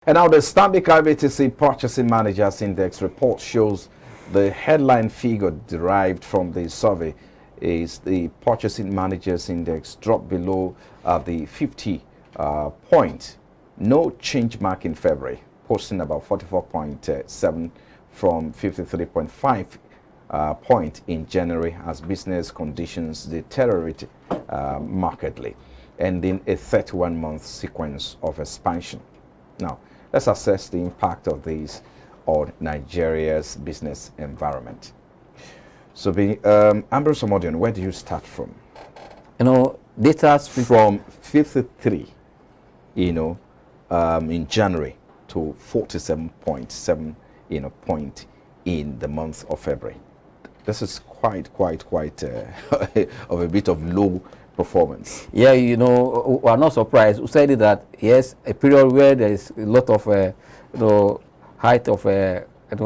And now the Stanbic IBTC Purchasing Managers Index report shows the headline figure derived from the survey is the Purchasing Managers Index dropped below the 50 point. No change mark in February, posting about 44.7 from 53.5 point in January as business conditions deteriorated markedly, ending a 31-month sequence of expansion. Now, let's assess the impact of these on Nigeria's business environment. So, Ambrose Omodion, where do you start from? Data from 53, in January to 47.7, point in the month of February. This is quite of a bit of low performance. Yeah, we are not surprised. We said that yes, a period where there is a lot of height of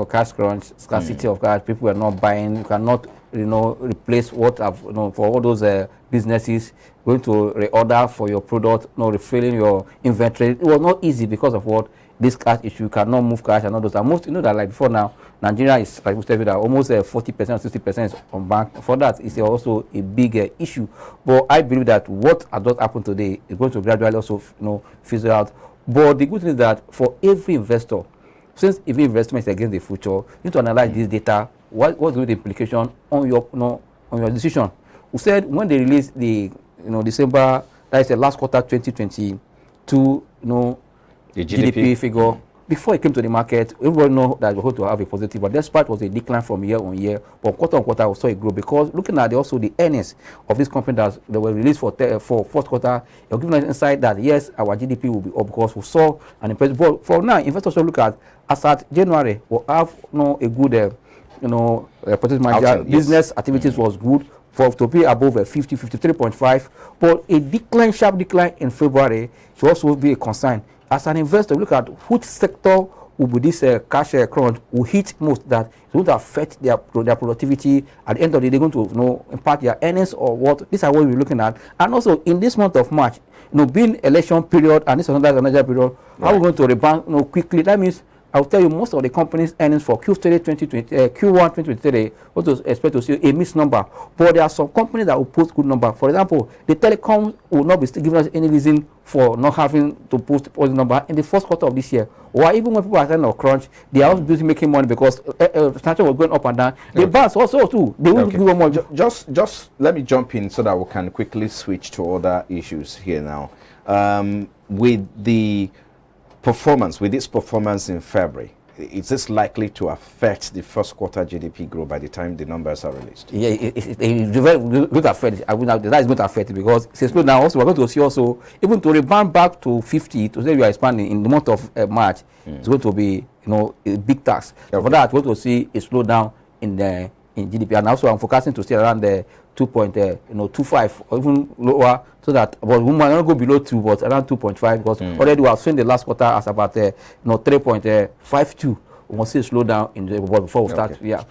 cash crunch, scarcity of cash, people are not buying. You cannot replace what have for all those businesses going to reorder for your product, refilling your inventory. It was not easy because of what this cash issue. You cannot move cash and all those. And most that like before now, Nigeria is like we said that almost 40% or 60% is on bank. For that, it's also a big issue. But I believe that what has just happened today is going to gradually also fizzle out. But the good thing is that for every investor, since every investment is against the future, you need to analyze this data. What's going to be the implication on your on your decision? We said when they released the December, that is the last quarter 2022, the GDP figure. Before it came to the market, everyone know that we're going to have a positive, but despite was a decline from year on year, but quarter on quarter we saw a growth because looking at also the earnings of this company that were released for fourth quarter, you're giving us insight that yes, our GDP will be up because we saw an impressive. But for now, investors should look at as at January, we'll have a good purchase manager business activities was good for to be above 53.5, but a sharp decline in February should also be a concern. As an investor, look at which sector will be this cash crunch will hit most, that it's going to affect their productivity. At the end of the day, they're going to impact their earnings or what. These are what we're looking at. And also in this month of March, being election period and this is another period, how are we going to rebound quickly? That means I'll tell you most of the company's earnings for Q1 2023, what to expect to see a mixed number. But there are some companies that will post good number. For example, the telecom will not be giving us any reason for not having to post positive number in the first quarter of this year. Or even when people are saying crunch, they are also making money because Snapchat was going up and down. The banks also too, they will give you more. Just let me jump in so that we can quickly switch to other issues here now. With this performance in February, is this likely to affect the first quarter GDP growth by the time the numbers are released? Yeah, it's going to affect it. That is going to affect it because since now also we're going to see also even to rebound back to 50 to say we are expanding in the month of March, it's going to be a big task. For that, we're going to see a slowdown in GDP, and also I'm forecasting to stay around the 2.25 or even lower, so that we might not go below 2, but around 2.5 because already we have seen the last quarter as about 3.52. We must see a slowdown in the before we start. Yeah.